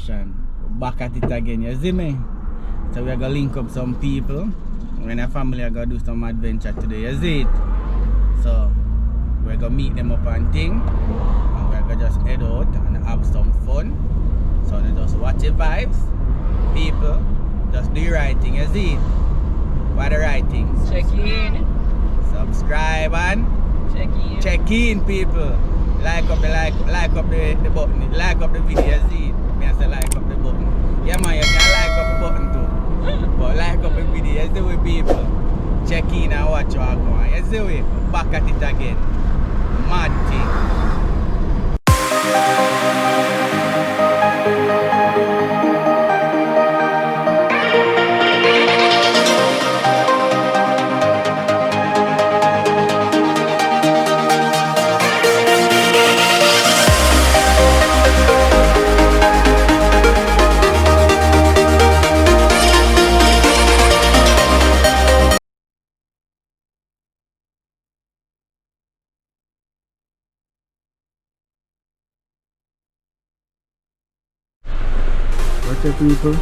location. Back at it again, you see me? So we're gonna link up some people. When a family are gonna do some adventure today, you see it? So we're gonna meet them up and thing. And we're gonna just head out and have some fun. So they just watch the vibes. People, just do your right thing, you see it? What are the right things? Check in. Subscribe and Check in, people. Like up the button. Like up the video, you see it? Me I say like up the button. Yeah man, you can like up the button too. But like up the video, you see we people. Check in and watch what I'm going. You see we back at it again. Mad thing. What's up, people?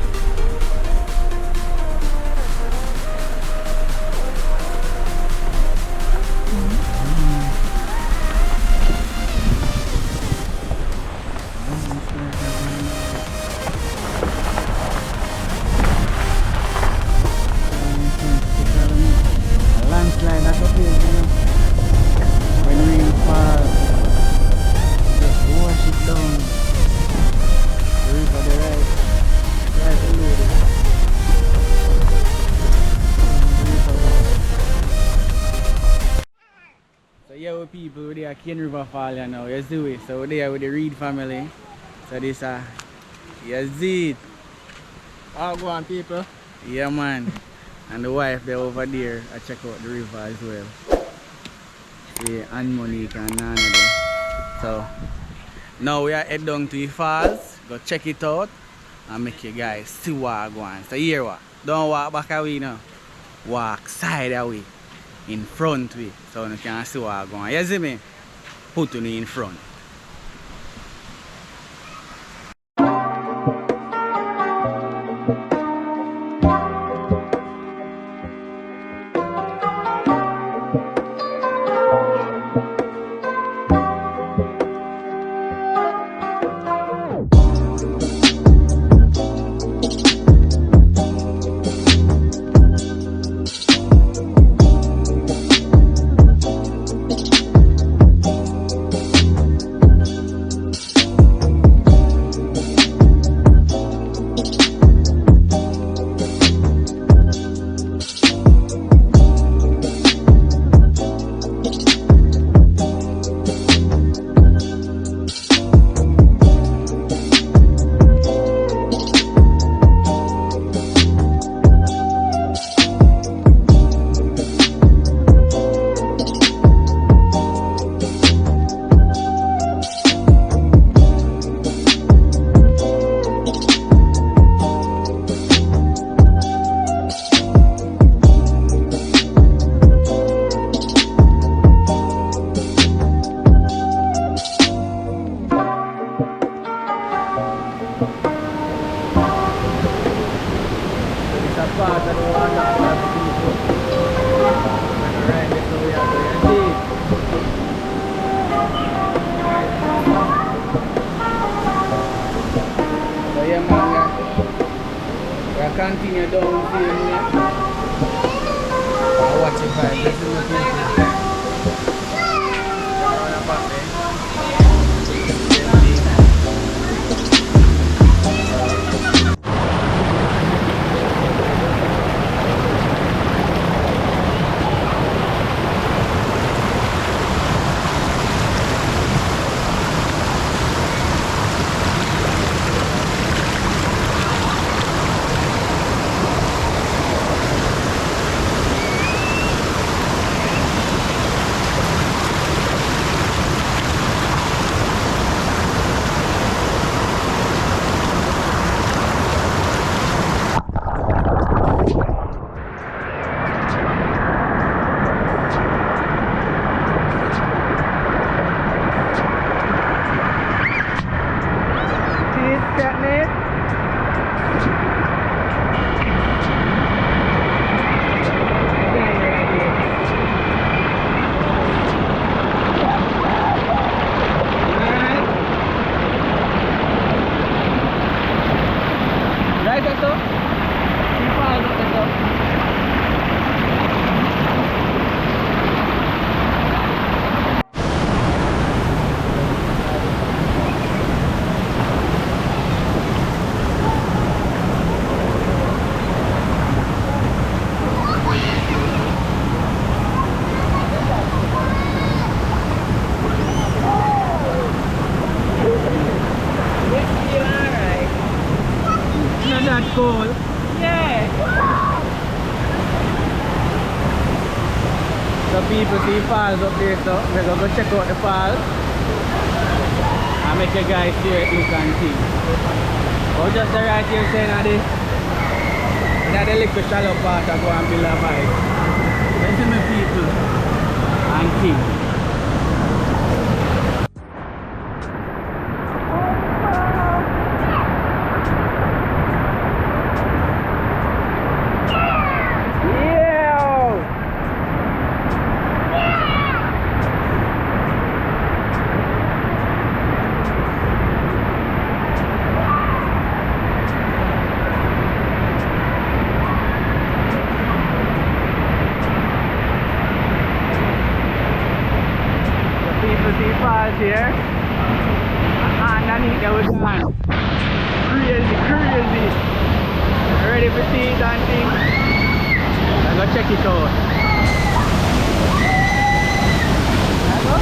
Landslide, that's okay, you know. When rain falls, just wash it down. The river, the right below it. So yeah, we people, we're there at Cane River Fall now, you see it. So we're there with the Reed family. So this you see it. All go on, people. Yeah man. And the wife they're over there, I check out the river as well. See, and Monique and Nana there. So now we are head down to the falls, go check it out and make you guys see what I go on. So here what? Don't walk back away now. Walk side away. In front way. So you can see what I go on. You see me? Put me in front. Continue down here. Watch it by this is the people. there. So people see falls up there, so we're gonna go check out the falls. I'll make you guys see it, look and see. Oh, just right here saying that the little shallow part of go and build a bike. Listen to people and king. Falls here. Underneath there was man. Crazy. Ready for see it and thing? I'm gonna check it out. Oh.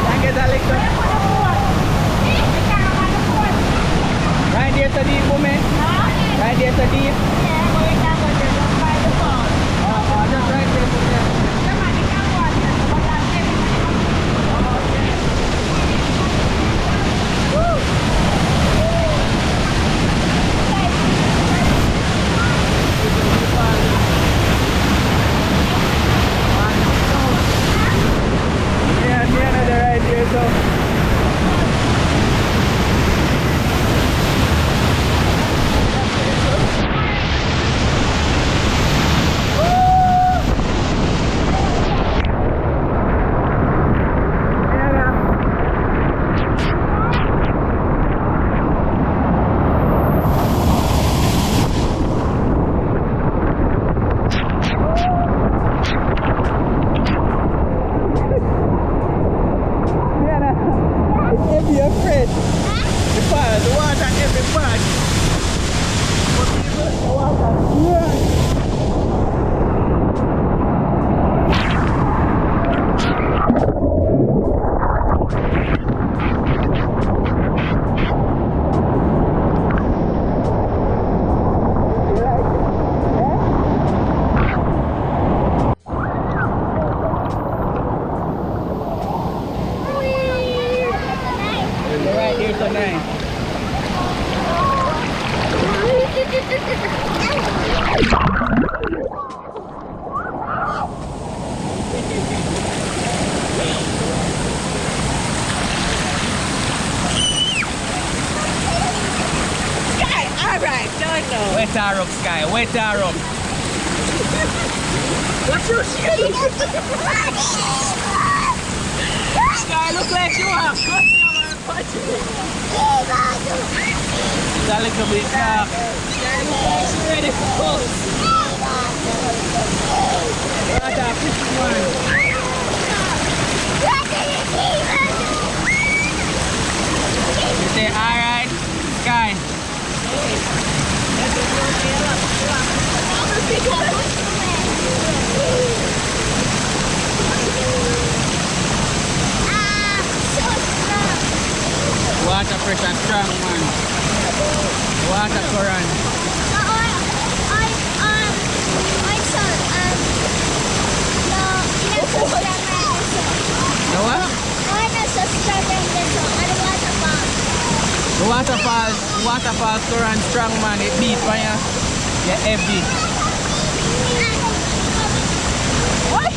Can get a little. Right there's a deep woman. Right there's a deep. Just right there. Wet her up, Sky. Wet her up. What's your shit? Sky, look like you have. It's a little bit dark. She's ready for post. What a pretty one. You say alright, Sky. Water pressure strong, man. Water current. The what? The waterfall current strong, man. It beats when you're heavy. What?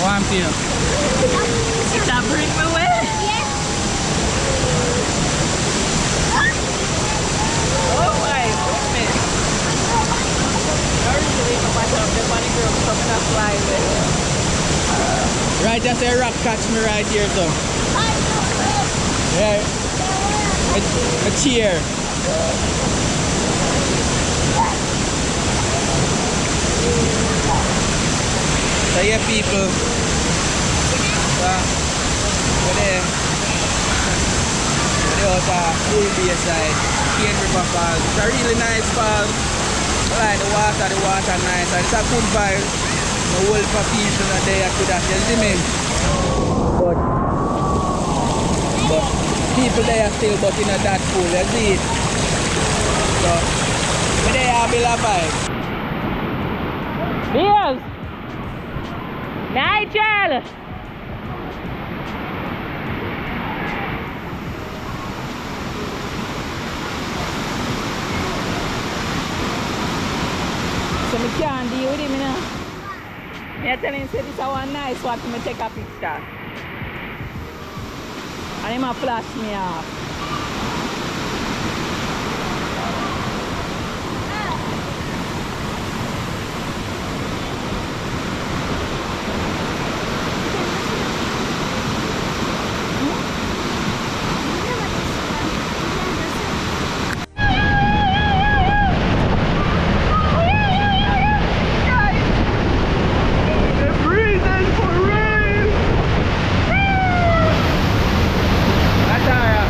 One feel. Did that bring me away? Oh my goodness. Usually no matter the money girl coming up flying with. Right, that's a rock catch me right here, so. Yeah. A cheer. So yeah, people. We're there. We're out at Bull Bay side, Cane River Falls. It's a really nice falls. I like the water nice, and it's a good vibe. The whole for people are there to that, you see me? But people there still, but you know that cool. You see it. So, me there have a vibe. Bills! Nigel! So I can't deal with him, you know. I tell him say this is one nice one to take a picture. And him a flash me off. Nataya.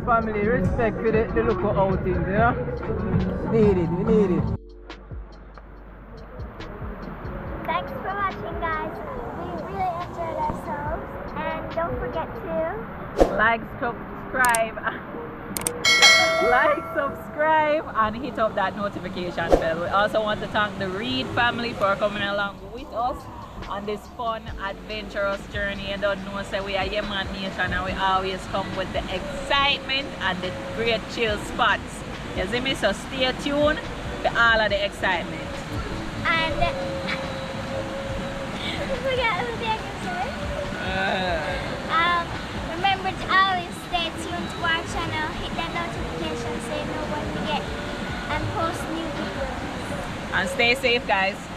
family, respect for the local outings, you know? We need it. Thanks for watching, guys. We really enjoyed ourselves. And don't forget to Like, subscribe. Like, subscribe, and hit up that notification bell. We also want to thank the Reed family for coming along with us on this fun, adventurous journey. You don't know, say we are Yemen Nation, and we always come with the excitement and the great chill spots. You see me? So stay tuned for all of the excitement. and forget who the say. Remember to always stay tuned to our channel, hit that notification so you know when we get and post new videos. And stay safe, guys.